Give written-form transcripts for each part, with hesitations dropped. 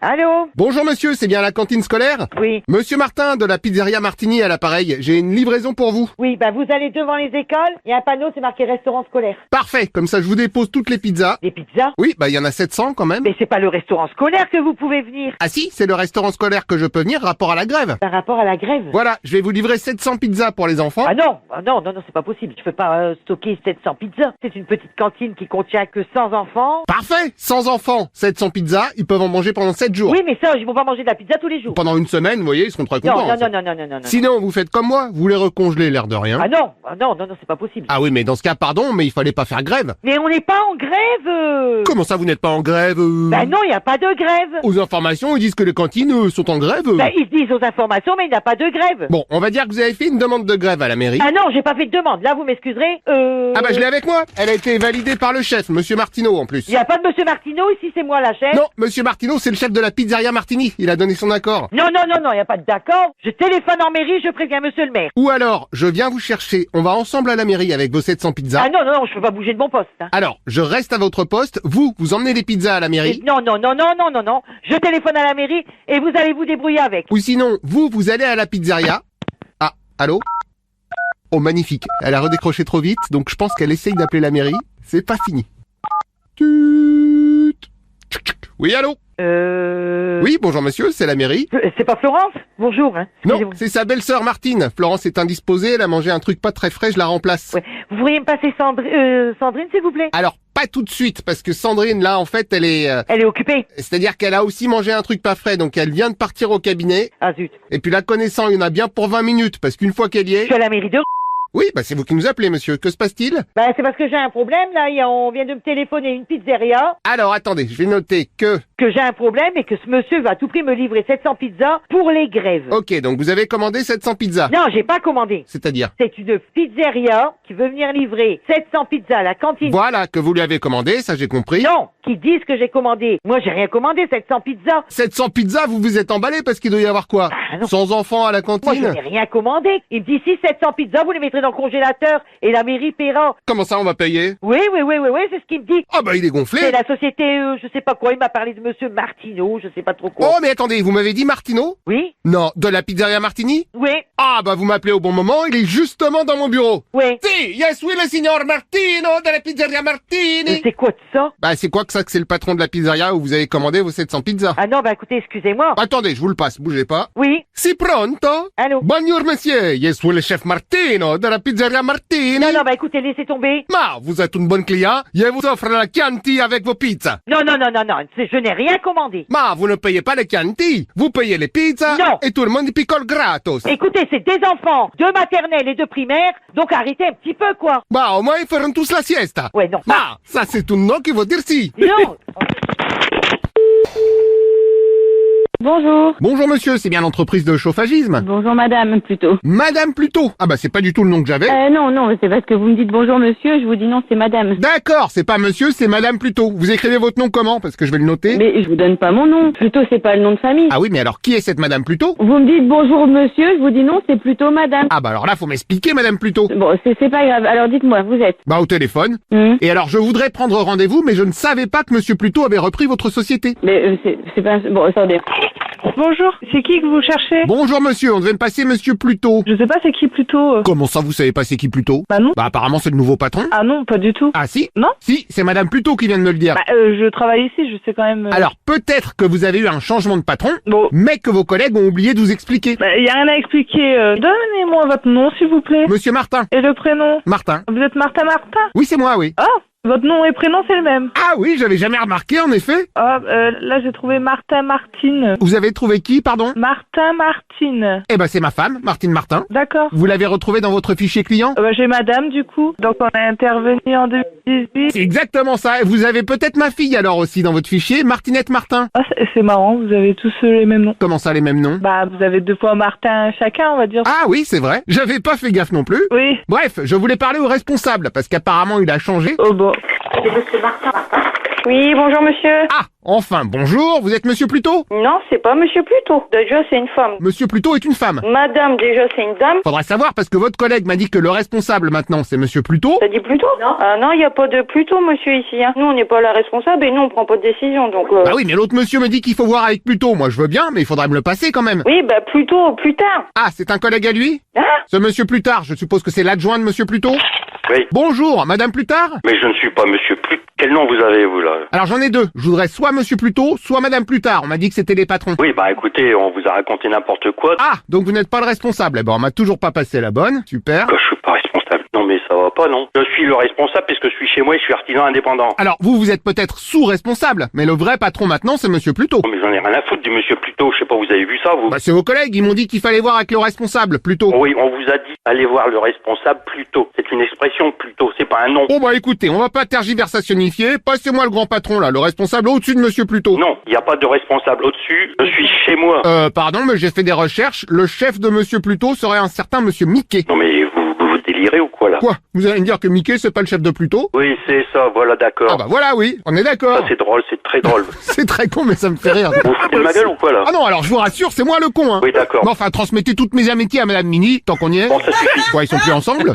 Allô? Bonjour monsieur, c'est bien la cantine scolaire? Oui. Monsieur Martin de la pizzeria Martini à l'appareil, j'ai une livraison pour vous. Oui, vous allez devant les écoles, il y a un panneau, c'est marqué restaurant scolaire. Parfait, comme ça je vous dépose toutes les pizzas. Des pizzas? Oui, il y en a 700 quand même. Mais c'est pas le restaurant scolaire que vous pouvez venir. Ah si, c'est le restaurant scolaire que je peux venir, rapport à la grève. Par rapport à la grève? Voilà, je vais vous livrer 700 pizzas pour les enfants. Ah non, c'est pas possible. Je peux pas stocker 700 pizzas. C'est une petite cantine qui contient que 100 enfants. Parfait, 100 enfants, 700 pizzas, ils peuvent en manger pendant 7 jours. Oui, mais ça, ils vont pas manger de la pizza tous les jours. Pendant une semaine, vous voyez, ils seront très contents. Non. Sinon, vous faites comme moi, vous les recongelez l'air de rien. Ah non, c'est pas possible. Ah oui, mais dans ce cas, pardon, mais il fallait pas faire grève. Mais on n'est pas en grève. Comment ça, vous n'êtes pas en grève Ben non, il n'y a pas de grève. Aux informations, ils disent que les cantines sont en grève. Ils se disent aux informations, mais il n'y a pas de grève. Bon, on va dire que vous avez fait une demande de grève à la mairie. Ah non, j'ai pas fait de demande. Là, vous m'excuserez. Ah je l'ai avec moi. Elle a été validée par le chef, monsieur Martineau, en plus. Il n'y a pas de monsieur Martineau, ici c'est moi la chef. Non, monsieur Martineau, c'est le chef de la pizzeria Martini. Il a donné son accord. Non, il n'y a pas d'accord. Je téléphone en mairie, je préviens monsieur le maire. Ou alors, je viens vous chercher. On va ensemble à la mairie avec vos 700 pizzas. Ah non, je peux pas bouger de mon poste. Hein. Alors, je reste à votre poste. Vous emmenez les pizzas à la mairie. Non. Je téléphone à la mairie et vous allez vous débrouiller avec. Ou sinon, vous allez à la pizzeria. Ah, allô? Oh, magnifique. Elle a redécroché trop vite, donc je pense qu'elle essaye d'appeler la mairie. C'est pas fini. Oui, allô? Oui, bonjour monsieur, c'est la mairie. C'est pas Florence? Bonjour. Hein. Non, c'est sa belle-sœur Martine. Florence est indisposée, elle a mangé un truc pas très frais, je la remplace. Ouais. Vous pourriez me passer Sandrine, s'il vous plaît? Alors, pas tout de suite, parce que Sandrine, là, en fait, elle est... Elle est occupée. C'est-à-dire qu'elle a aussi mangé un truc pas frais, donc elle vient de partir au cabinet. Ah zut. Et puis la connaissant, il y en a bien pour 20 minutes, parce qu'une fois qu'elle y est... Je suis à la mairie de... Oui, c'est vous qui nous appelez, monsieur. Que se passe-t-il? C'est parce que j'ai un problème, là. On vient de me téléphoner une pizzeria. Alors, attendez, je vais noter que j'ai un problème et que ce monsieur va à tout prix me livrer 700 pizzas pour les grèves. Ok, donc vous avez commandé 700 pizzas. Non, j'ai pas commandé. C'est-à-dire? C'est une pizzeria qui veut venir livrer 700 pizzas à la cantine. Voilà, que vous lui avez commandé, ça j'ai compris. Non, qui disent que j'ai commandé. Moi, j'ai rien commandé, 700 pizzas. 700 pizzas, vous vous êtes emballé parce qu'il doit y avoir quoi? non. 100 enfants à la Moi, cantine? je n'ai rien commandé. Il me dit, si 700 pizzas, vous les mettrez dans le congélateur et la mairie paiera. Comment ça, on va payer? Oui, c'est ce qu'il me dit. Ah il est gonflé. C'est la société, je sais pas quoi, il m'a parlé de monsieur Martineau, je sais pas trop quoi. Oh, mais attendez, vous m'avez dit Martineau? Oui? Non, de la pizzeria Martini? Oui? Ah, vous m'appelez au bon moment, il est justement dans mon bureau. Oui? Si, yes, oui, le signor Martino de la pizzeria Martini. C'est quoi de ça? C'est quoi que ça, que c'est le patron de la pizzeria où vous avez commandé vos 700 pizzas? Ah non, écoutez, excusez-moi. Attendez, je vous le passe, bougez pas. Oui? Si pronto? Allô? Bonjour, monsieur. Yes, oui, le chef Martino de la pizzeria Martini. Non, écoutez, laissez tomber. Vous êtes une bonne cliente. Je vous offre la Chianti avec vos pizzas. Non, je n'ai rien commandé. Vous ne payez pas les Chianti. Vous payez les pizzas. Non. Et tout le monde y picole gratos. Écoutez, c'est des enfants de maternelle et de primaire, donc arrêtez un petit peu, quoi. Au moins, ils feront tous la siesta. Ouais, non. Ça, c'est un nom qui veut dire si. Non. Bonjour. Bonjour, monsieur, c'est bien l'entreprise de chauffagisme? Bonjour madame, plutôt. Madame plutôt. C'est pas du tout le nom que j'avais. Non, c'est parce que vous me dites bonjour monsieur, je vous dis non, c'est madame. D'accord, c'est pas monsieur, c'est madame plutôt. Vous écrivez votre nom comment? Parce que je vais le noter. Mais je vous donne pas mon nom, plutôt c'est pas le nom de famille. Ah oui, mais alors qui est cette madame plutôt? Vous me dites bonjour monsieur, je vous dis non, c'est plutôt madame. Alors là, faut m'expliquer madame plutôt. Bon, c'est pas grave, alors dites-moi, vous êtes? Au téléphone. Et alors, je voudrais prendre rendez-vous, mais je ne savais pas que monsieur Pluto avait repris votre société. Mais c'est pas... Bon, attendez. Bonjour, c'est qui que vous cherchez? Bonjour monsieur, on devait me passer monsieur Pluto. Je sais pas c'est qui plutôt. Comment ça, vous savez pas c'est qui Pluto? Non. Apparemment c'est le nouveau patron. Ah non, pas du tout. Ah si? Non. Si, c'est madame Pluto qui vient de me le dire. Je travaille ici, je sais quand même... Alors, peut-être que vous avez eu un changement de patron, Bon. mais que vos collègues ont oublié de vous expliquer. Y a rien à expliquer. Donnez-moi votre nom, s'il vous plaît. Monsieur Martin. Et le prénom? Martin. Vous êtes Martin? Oui, c'est moi, oui. Ah, votre nom et prénom, c'est le même. Ah oui, j'avais jamais remarqué, en effet. Là, j'ai trouvé Martin Martine. Vous avez trouvé qui, pardon? Martin Martine. C'est ma femme, Martine Martin. D'accord. Vous l'avez retrouvé dans votre fichier client? J'ai madame, du coup. Donc, on a intervenu en 2018. C'est exactement ça. Et vous avez peut-être ma fille, alors, aussi, dans votre fichier, Martinette Martin. Ah, c'est marrant, vous avez tous les mêmes noms. Comment ça, les mêmes noms? Vous avez 2 fois Martin chacun, on va dire. Ah oui, c'est vrai. J'avais pas fait gaffe non plus. Oui. Bref, je voulais parler au responsable, parce qu'apparemment, il a changé. Oh bon. C'est monsieur Martin. Oui, bonjour monsieur. Ah, enfin, bonjour, vous êtes monsieur Pluto? Non, c'est pas monsieur Pluto. Déjà, c'est une femme. Monsieur Pluto est une femme. Madame, déjà, c'est une dame. Faudrait savoir parce que votre collègue m'a dit que le responsable maintenant c'est monsieur Pluto. T'as dit Pluto? Non. Ah non, il y a pas de Pluto, monsieur, ici. Hein. Nous, on n'est pas la responsable et nous, on prend pas de décision, donc... Bah oui, mais l'autre monsieur me dit qu'il faut voir avec Pluto. Moi, je veux bien, mais il faudrait me le passer quand même. Oui, bah Pluto, plus tard. Ah, c'est un collègue à lui? Hein? Ce monsieur Plutard, je suppose que c'est l'adjoint de monsieur Pluto? Oui. Bonjour, madame Plutard? Mais je ne suis pas monsieur Plut. Quel nom vous avez, vous, là? Alors j'en ai deux. Je voudrais soit monsieur Pluto, soit madame Plutard. On m'a dit que c'était les patrons. Oui, bah écoutez, on vous a raconté n'importe quoi. Ah, donc vous n'êtes pas le responsable. Eh ben, on m'a toujours pas passé la bonne. Super. Que je suis pas responsable. Non, mais ça va pas, non? Je suis le responsable puisque je suis chez moi et je suis artisan indépendant. Alors, vous êtes peut-être sous-responsable, mais le vrai patron maintenant, c'est monsieur Pluto. Non, mais j'en ai rien à foutre du monsieur Pluto. Je sais pas, vous avez vu ça, vous? Bah, c'est vos collègues, ils m'ont dit qu'il fallait voir avec le responsable, Pluto. Oui, on vous a dit, allez voir le responsable Pluto. C'est une expression, Pluto, c'est pas un nom. Bon bah écoutez, on va pas tergiversationifier. Passez-moi le grand patron là, le responsable au-dessus de monsieur Pluto. Non, il n'y a pas de responsable au-dessus. Je suis chez moi. Pardon, mais j'ai fait des recherches. Le chef de monsieur Pluto serait un certain monsieur Mickey. Non, mais vous délirez ou quoi, là? Quoi? Vous allez me dire que Mickey, c'est pas le chef de Pluto? Oui, c'est ça, voilà, d'accord. Ah bah voilà, oui, on est d'accord. Ça, c'est drôle, c'est très drôle. C'est très con, mais ça me fait rire. Vous foutez de ma gueule ou quoi, là? Ah non, alors je vous rassure, c'est moi le con, hein. Oui, d'accord. Mais enfin, transmettez toutes mes amitiés à madame Mini, tant qu'on y est. Bon, ça suffit. Quoi, ils sont plus ensemble?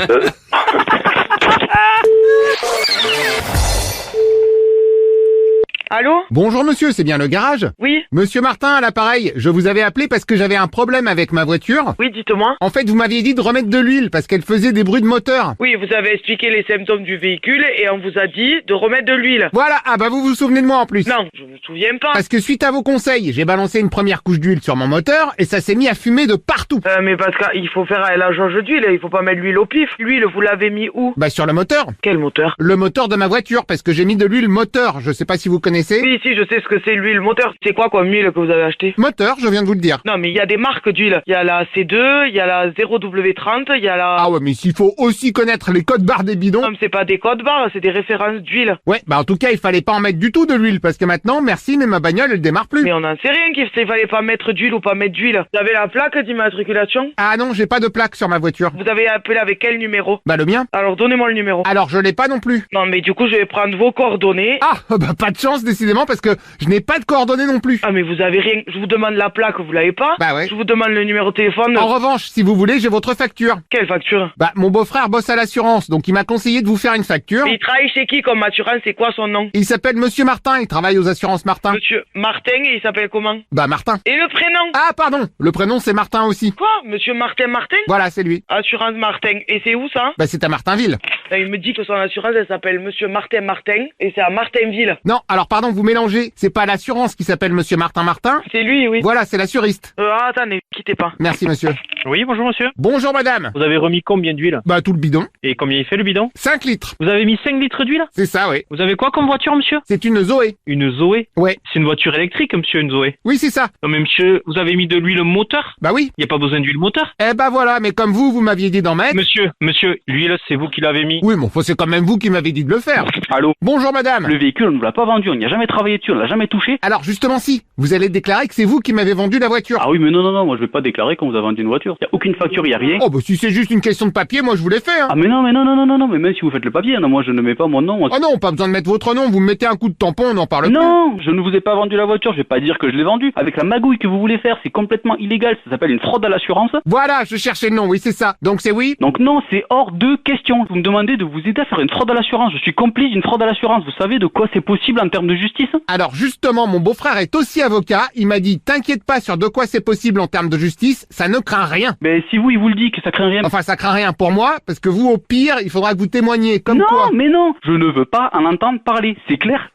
Allô? Bonjour monsieur, c'est bien le garage? Oui? Monsieur Martin à l'appareil, je vous avais appelé parce que j'avais un problème avec ma voiture. Oui, dites-moi. En fait, vous m'aviez dit de remettre de l'huile parce qu'elle faisait des bruits de moteur. Oui, vous avez expliqué les symptômes du véhicule et on vous a dit de remettre de l'huile. Voilà, ah bah vous vous souvenez de moi en plus. Non, je me souviens pas. Parce que suite à vos conseils, j'ai balancé une première couche d'huile sur mon moteur et ça s'est mis à fumer de partout. Mais parce qu'il faut faire la jauge d'huile, il faut pas mettre l'huile au pif. L'huile, vous l'avez mis où? Bah sur le moteur. Quel moteur? Le moteur de ma voiture parce que j'ai mis de l'huile moteur, je sais pas si vous connaissez. Oui, si, je sais ce que c'est l'huile moteur. C'est quoi comme huile que vous avez acheté? Moteur, je viens de vous le dire. Non, mais il y a des marques d'huile. Il y a la C2, il y a la 0W30, il y a la... Ah ouais, mais s'il faut aussi connaître les codes barres des bidons. Non, mais c'est pas des codes barres, c'est des références d'huile. Ouais, bah en tout cas, il fallait pas en mettre du tout de l'huile parce que maintenant, merci, mais ma bagnole, elle démarre plus. Mais on en sait rien qu'il fallait pas mettre d'huile ou pas mettre d'huile. Vous avez la plaque d'immatriculation? Ah non, j'ai pas de plaque sur ma voiture. Vous avez appelé avec quel numéro? Bah le mien. Alors donnez-moi le numéro. Alors je l'ai pas non plus. Non, mais du coup, je vais prendre vos coordonnées. Ah, bah pas de chance décidément parce que je n'ai pas de coordonnées non plus. Ah, mais vous avez rien. Je vous demande la plaque, vous l'avez pas? Bah ouais. Je vous demande le numéro de téléphone. En revanche, si vous voulez, j'ai votre facture. Quelle facture? Bah mon beau-frère bosse à l'assurance, donc il m'a conseillé de vous faire une facture. Et il travaille chez qui comme assurance? C'est quoi son nom? Il s'appelle Monsieur Martin, il travaille aux assurances Martin. Monsieur Martin, et il s'appelle comment? Bah Martin. Et le prénom? Ah pardon, le prénom c'est Martin aussi. Quoi? Monsieur Martin Martin? Voilà, c'est lui. Assurance Martin. Et c'est où ça? Bah c'est à Martinville. Là, il me dit que son assurance, elle s'appelle Monsieur Martin Martin, et c'est à Martinville. Non, alors pardon, vous mélangez. C'est pas l'assurance qui s'appelle Monsieur Martin Martin. C'est lui, oui. Voilà, c'est l'assuriste. Attendez, quittez pas. Merci monsieur. Oui, bonjour monsieur. Bonjour madame. Vous avez remis combien d'huile? Bah tout le bidon. Et combien il fait le bidon? 5 litres. Vous avez mis 5 litres d'huile? C'est ça, oui. Vous avez quoi comme voiture, monsieur? C'est une Zoé. Une Zoé? Ouais. C'est une voiture électrique, monsieur, une Zoé? Oui, c'est ça. Non mais monsieur, vous avez mis de l'huile moteur? Bah oui. Il n'y a pas besoin d'huile moteur? Eh bah voilà, mais comme vous m'aviez dit d'en mettre... Monsieur, l'huile, c'est vous qui l'avez mis? Oui, bon, c'est quand même vous qui m'avez dit de le faire. Allô? Bonjour madame. Le véhicule, on ne l'a pas vendu, on n'y a jamais travaillé dessus, on l'a jamais touché. Alors justement si, vous allez déclarer que c'est vous qui m'avez vendu la voiture. Ah oui, mais non, moi je vais pas déclarer qu'on vous a vendu une voiture. Il n'y a aucune facture, il n'y a rien. Oh bah si c'est juste une question de papier, moi je vous l'ai fait, hein. Ah mais non, mais même si vous faites le papier, non, moi je ne mets pas mon nom. Oh non, pas besoin de mettre votre nom, vous me mettez un coup de tampon, on n'en parle plus. Non, je ne vous ai pas vendu la voiture, je vais pas dire que je l'ai vendue. Avec la magouille que vous voulez faire, c'est complètement illégal, ça s'appelle une fraude à l'assurance. Voilà, je cherchais le nom, oui c'est ça. Donc c'est oui? Donc non, c'est hors de question. Vous me demandez de vous aider à faire une fraude à l'assurance. Je suis complice d'une fraude à l'assurance. Vous savez de quoi c'est possible en termes de justice? Alors justement, mon beau-frère est aussi avocat, il m'a dit t'inquiète pas sur de quoi c'est possible en termes de justice, ça ne craint rien. Mais si vous, il vous le dit que ça craint rien. Enfin ça craint rien pour moi, parce que vous au pire, il faudra que vous témoigniez, comme non, quoi. Non, mais non, je ne veux pas en entendre parler, c'est clair?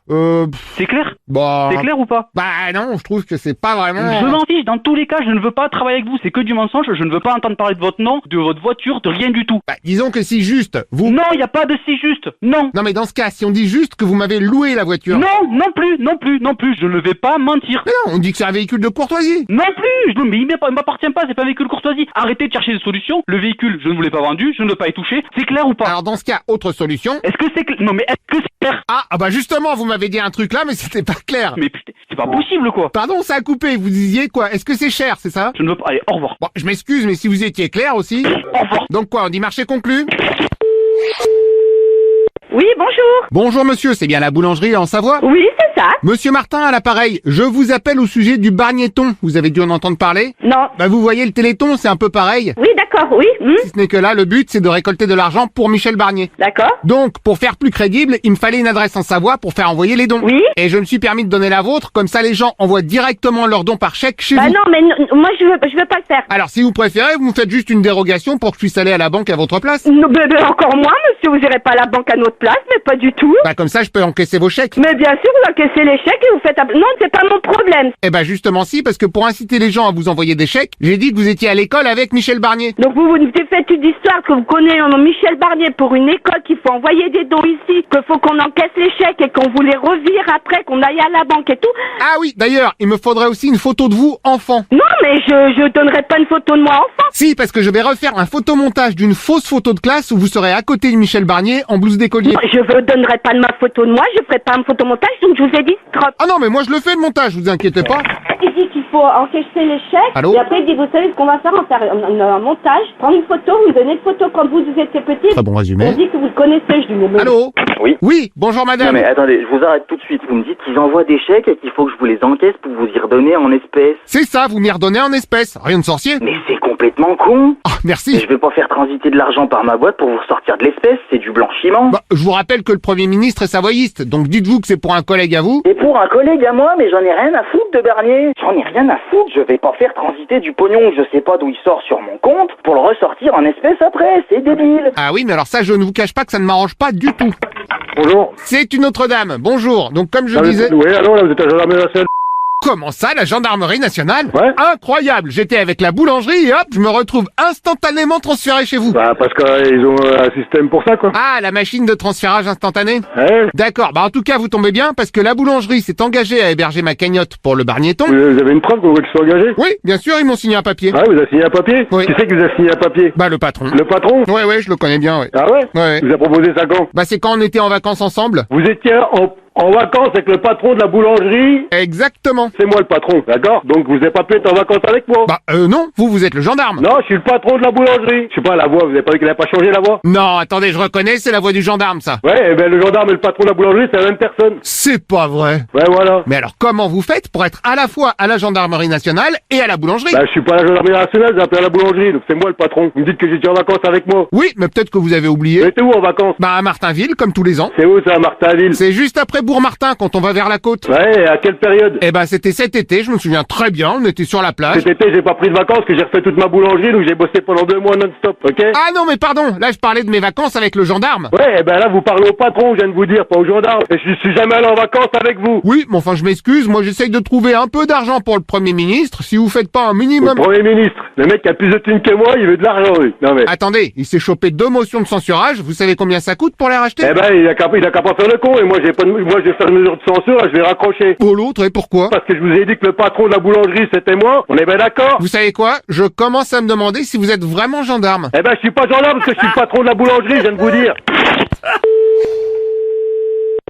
C'est clair? Bah... C'est clair ou pas? Bah non, je trouve que c'est pas vraiment... Je m'en fiche, dans tous les cas, je ne veux pas travailler avec vous, c'est que du mensonge, je ne veux pas entendre parler de votre nom, de votre voiture, de rien du tout. Bah disons que si juste, vous... Non, il n'y a pas de si juste, non. Non mais dans ce cas, si on dit juste que vous m'avez loué la voiture... Non plus, je ne vais pas mentir. Mais non, on dit que c'est un véhicule de courtoisie. Non plus, mais il m'appartient pas, c'est pas un véhicule courtoisie. Arrêtez de chercher des solutions, le véhicule, je ne vous l'ai pas vendu, je ne veux pas y toucher, c'est clair ou pas? Alors dans ce cas, autre solution... Est-ce que c'est clair? Non mais est-ce que c'est clair? Ah bah justement, vous m'avez dit un truc là, mais c'était pas clair. Mais putain, c'est pas possible quoi. Pardon, ça a coupé, vous disiez quoi? Est-ce que c'est cher, c'est ça? Je ne veux pas, allez, au revoir. Bon, je m'excuse, mais si vous étiez clair aussi... Au revoir. Donc quoi, on dit marché conclu? Oui, bonjour. Bonjour monsieur, c'est bien la boulangerie en Savoie? Oui, c'est ça. Monsieur Martin à l'appareil, je vous appelle au sujet du Bargneton. Vous avez dû en entendre parler? Non. Bah vous voyez le Téléthon, c'est un peu pareil. Oui, d'accord, oui. Si ce n'est que là, le but c'est de récolter de l'argent pour Michel Barnier. D'accord. Donc, pour faire plus crédible, il me fallait une adresse en Savoie pour faire envoyer les dons. Oui. Et je me suis permis de donner la vôtre, comme ça les gens envoient directement leurs dons par chèque chez Bah vous. non, mais moi je veux pas le faire. Alors si vous préférez, vous me faites juste une dérogation pour que je puisse aller à la banque à votre place. Non, mais encore moins, monsieur, vous irez pas à la banque à notre place, mais pas du tout. Bah comme ça je peux encaisser vos chèques. Mais bien sûr, vous encaissez les chèques et vous faites... Non, c'est pas mon problème. Eh ben justement si, parce que pour inciter les gens à vous envoyer des chèques, j'ai dit que vous étiez à l'école avec Michel Barnier. Donc vous nous faites une histoire que vous connaissez Michel Barnier pour une école, qu'il faut envoyer des dons ici, qu'il faut qu'on encaisse les chèques et qu'on vous les revire après, qu'on aille à la banque et tout. Ah oui, d'ailleurs, il me faudrait aussi une photo de vous, enfant. Non, mais je donnerai pas une photo de moi enfant. Si, parce que je vais refaire un photomontage d'une fausse photo de classe où vous serez à côté de Michel Barnier en blouse d'écolier. Je ne donnerai pas de ma photo de moi, je ferai pas un photomontage, donc je vous ai dit stop. Ah non, mais moi je le fais le montage, vous inquiétez pas. Il dit qu'il faut encaisser les chèques. Allô? Et après, il dit, vous savez ce qu'on va faire? On va faire un montage, prendre une photo, vous donner une photo quand vous étiez petit. Très bon On résumé. dit que vous le connaissez, je dis, mais... Allô? Oui. Oui, bonjour madame. Non mais attendez, je vous arrête tout de suite. Vous me dites qu'ils envoient des chèques et qu'il faut que je vous les encaisse pour vous y redonner en espèces. C'est ça, vous m'y redonnez en espèces. Rien de sorcier. Mais c'est complètement con. Ah, Mais merci. je vais pas faire transiter de l'argent par ma boîte pour vous ressortir de l'espèce, c'est du blanchiment. Bah, je vous rappelle que le Premier ministre est savoyiste, donc dites-vous que c'est pour un collègue à vous. Et pour un collègue à moi, mais j'en ai rien à foutre de Barnier. J'en ai rien à foutre, je vais pas faire transiter du pognon que je sais pas d'où il sort sur mon compte pour le ressortir en espèces après, c'est débile. Ah oui, mais alors ça, je ne vous cache pas que ça ne m'arrange pas du tout. Bonjour. C'est une autre dame. Bonjour. Donc comme je Ah, disais... Oui, allô, là, vous êtes à la gendarmerie nationale. Comment ça, la gendarmerie nationale? Ouais. Incroyable. J'étais avec la boulangerie et hop, je me retrouve instantanément transféré chez vous. Bah, parce qu'ils ont un système pour ça, quoi. Ah, la machine de transférage instantané? Ouais. D'accord. Bah en tout cas, vous tombez bien parce que la boulangerie s'est engagée à héberger ma cagnotte pour le Bargneton. Vous avez une preuve que vous qu'ils sont engagés? Oui, bien sûr, ils m'ont signé un papier. Ah, vous avez signé un papier? Oui. Qui c'est qui vous a signé un papier? Bah le patron. Le patron? Ouais, je le connais bien, ouais. Ah ouais? Ouais. Il vous a proposé ça quand? Bah c'est quand on était en vacances ensemble. Vous étiez en vacances avec le patron de la boulangerie? Exactement. C'est moi le patron, d'accord? Donc vous n'avez pas pu être en vacances avec moi? Bah non, vous êtes le gendarme. Non, je suis le patron de la boulangerie. Je sais pas, la voix, vous avez pas vu qu'elle a pas changé la voix? Non, attendez, je reconnais, c'est la voix du gendarme, ça. Ouais, eh ben le gendarme et le patron de la boulangerie, c'est la même personne. C'est pas vrai. Ouais, voilà. Mais alors comment vous faites pour être à la fois à la gendarmerie nationale et à la boulangerie? Bah, je suis pas à la gendarmerie nationale, j'ai appelé à la boulangerie, donc c'est moi le patron. Vous me dites que j'étais en vacances avec moi. Oui, mais peut-être que vous avez oublié. Mais t'es où en vacances? Bah à Martinville, comme tous les ans. C'est où ça, à Martinville? C'est juste après Bourg-Martin, quand on va vers la côte. Ouais, et à quelle période? Eh ben c'était cet été, je me souviens très bien, on était sur la plage. Cet été, j'ai pas pris de vacances, que j'ai refait toute ma boulangerie, donc j'ai bossé pendant 2 mois non-stop, ok? Ah non mais pardon, là je parlais de mes vacances avec le gendarme. Ouais, eh ben là, vous parlez au patron, je viens de vous dire, pas au gendarme. Et je suis jamais allé en vacances avec vous. Oui, mais enfin je m'excuse, moi j'essaye de trouver un peu d'argent pour le Premier ministre, si vous faites pas un Le minimum... Premier ministre, le mec qui a plus de thunes que moi, il veut de l'argent, lui. Non mais... Attendez, il s'est chopé 2 motions de censurage, vous savez combien ça coûte pour les racheter? Eh ben, il a qu'à pas faire le con, et moi, moi, je vais faire une mesure de censure, là, je vais raccrocher. Pour l'autre, et pourquoi? Parce que je vous ai dit que le patron de la boulangerie, c'était moi, on est bien d'accord? Vous savez quoi? Je commence à me demander si vous êtes vraiment gendarme. Eh ben, je suis pas gendarme parce que je suis le patron de la boulangerie, je viens de vous dire.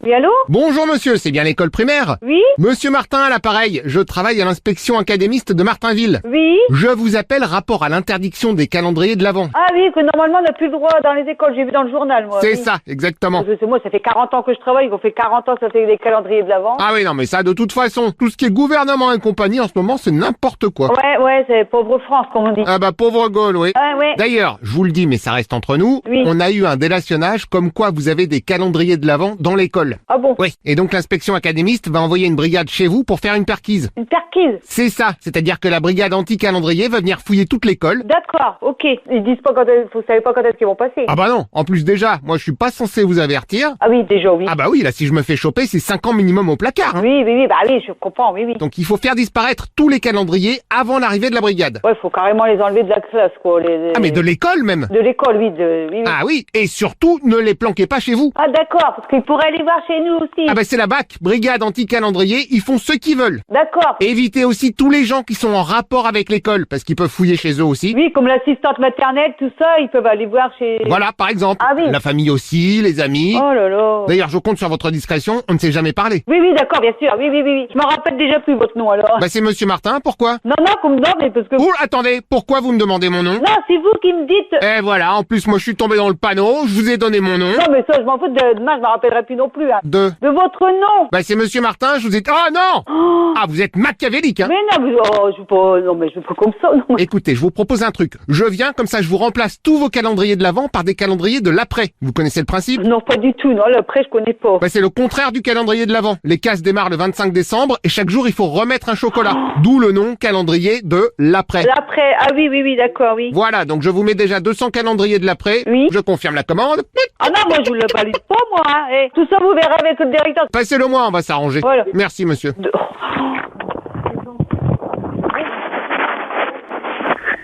Oui, allô? Bonjour monsieur, c'est bien l'école primaire? Oui? Monsieur Martin à l'appareil, je travaille à l'inspection académiste de Martinville. Oui? Je vous appelle rapport à l'interdiction des calendriers de l'Avent. Ah oui, que normalement on n'a plus le droit dans les écoles, j'ai vu dans le journal moi. C'est oui. ça, exactement. Parce que moi ça fait 40 ans que je travaille, ils ont fait 40 ans que ça fait des calendriers de l'avant. Ah oui, non mais ça de toute façon, tout ce qui est gouvernement et compagnie en ce moment c'est n'importe quoi. Ouais, c'est pauvre France comme on dit. Ah bah pauvre Gaulle, oui. Ouais. D'ailleurs, je vous le dis mais ça reste entre nous, Oui. on a eu un délationnage comme quoi vous avez des calendriers de l'Avent dans l'école. Ah bon? Oui, et donc l'inspection académiste va envoyer une brigade chez vous pour faire une perquise. Une perquise? C'est ça, c'est-à-dire que la brigade anti-calendrier va venir fouiller toute l'école. D'accord, ok. Ils disent pas quand vous savez pas quand est-ce qu'ils vont passer. Ah bah non, en plus déjà, moi je suis pas censé vous avertir. Ah oui, déjà oui. Ah bah oui, là si je me fais choper, c'est 5 ans minimum au placard. Hein. Oui, bah oui, je comprends, oui. Donc il faut faire disparaître tous les calendriers avant l'arrivée de la brigade. Ouais, faut carrément les enlever de la classe quoi. Ah mais de l'école même. De l'école, oui, oui. Ah oui, et surtout ne les planquez pas chez vous. Ah d'accord, parce qu'ils pourraient aller voir chez nous aussi. Ah bah c'est la BAC, Brigade Anti-Calendrier, ils font ce qu'ils veulent. D'accord. Évitez aussi tous les gens qui sont en rapport avec l'école, parce qu'ils peuvent fouiller chez eux aussi. Oui, comme l'assistante maternelle, tout ça, ils peuvent aller voir chez... Voilà, par exemple. Ah oui. La famille aussi, les amis. Oh là là. D'ailleurs, je compte sur votre discrétion, on ne s'est jamais parlé. Oui, d'accord, bien sûr. Oui. Je m'en rappelle déjà plus votre nom, alors. Bah c'est Monsieur Martin, pourquoi? Non, comme non, mais parce que... Oh, attendez, pourquoi vous me demandez mon nom? Non, c'est vous qui me dites... Eh voilà, en plus moi je suis tombé dans le panneau, je vous ai donné mon nom. Non, mais ça, je m'en fous demain, je m'en rappellerai plus non plus, hein. De votre nom. Bah c'est Monsieur Martin, je vous ai... Oh non! Ah, vous êtes machiavélique, hein? Mais non, je veux pas... Non, mais je veux pas comme ça, non. Écoutez, je vous propose un truc. Je viens, comme ça je vous remplace tous vos calendriers de l'avant par des calendriers de l'après. Vous connaissez le principe? Non, pas du tout, non, l'après, je connais pas. Bah c'est le contraire du calendrier de l'avant. Les cases démarrent le 25 décembre et chaque jour il faut remettre un chocolat. D'où le nom calendrier de l'après. L'après, ah oui, d'accord, oui. Voilà, donc je vous mets déjà 200 calendriers de l'après. Oui. Je confirme la commande. Ah non, moi je vous le valide pas, moi, hein. Et tout ça, vous verrez avec le directeur. Passez-le moi, on va s'arranger. Voilà. Merci monsieur.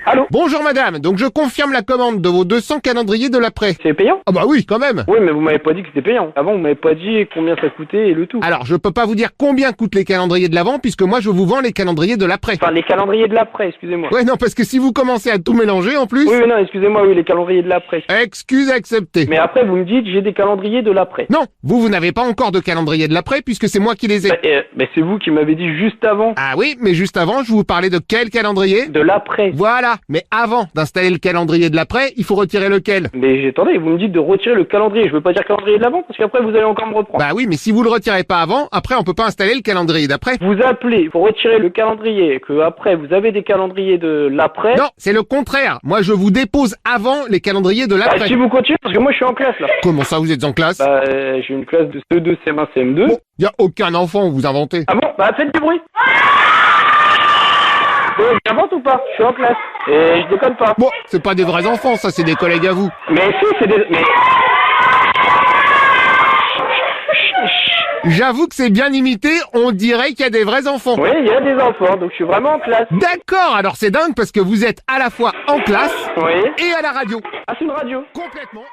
Allô? Bonjour madame, donc je confirme la commande de vos 200 calendriers de l'après. C'est payant? Ah bah oui, quand même. Oui, mais vous m'avez pas dit que c'était payant. Avant, vous m'avez pas dit combien ça coûtait et le tout. Alors, je peux pas vous dire combien coûtent les calendriers de l'avant puisque moi je vous vends les calendriers de l'après. Enfin, les calendriers de l'après, excusez-moi. Ouais, non, parce que si vous commencez à tout mélanger en plus... Oui, non, excusez-moi, oui, les calendriers de l'après. Excuse acceptée. Mais après, vous me dites, j'ai des calendriers de l'après. Non, vous n'avez pas encore de calendrier de l'après puisque c'est moi qui les ai. Mais c'est vous qui m'avez dit juste avant. Ah oui, mais juste avant, je vous parlais de quel calendrier? De l'après. Voilà, mais avant d'installer le calendrier de l'après, il faut retirer lequel? Mais attendez, vous me dites de retirer le calendrier. Je veux pas dire calendrier de l'avant parce qu'après vous allez encore me reprendre. Bah oui, mais si vous le retirez pas avant, après on peut pas installer le calendrier d'après. Vous appelez pour retirer le calendrier, que après vous avez des calendriers de l'après. Non, c'est le contraire. Moi je vous dépose avant les calendriers de l'après. Bah, si vous continuez, parce que moi je suis en classe là. Comment ça, vous êtes en classe? Bah j'ai une classe de CE2, CM1, CM2. Bon, y a aucun enfant, vous inventez. Ah bon? Bah faites du bruit. J'invente ou pas? Je suis en classe. Et je déconne pas. Bon, c'est pas des vrais enfants, ça, c'est des collègues à vous. Mais si, c'est des... Mais... J'avoue que c'est bien imité, on dirait qu'il y a des vrais enfants. Oui, il y a des enfants, donc je suis vraiment en classe. D'accord, alors c'est dingue parce que vous êtes à la fois en classe oui. et à la radio. Ah, c'est une radio. Complètement.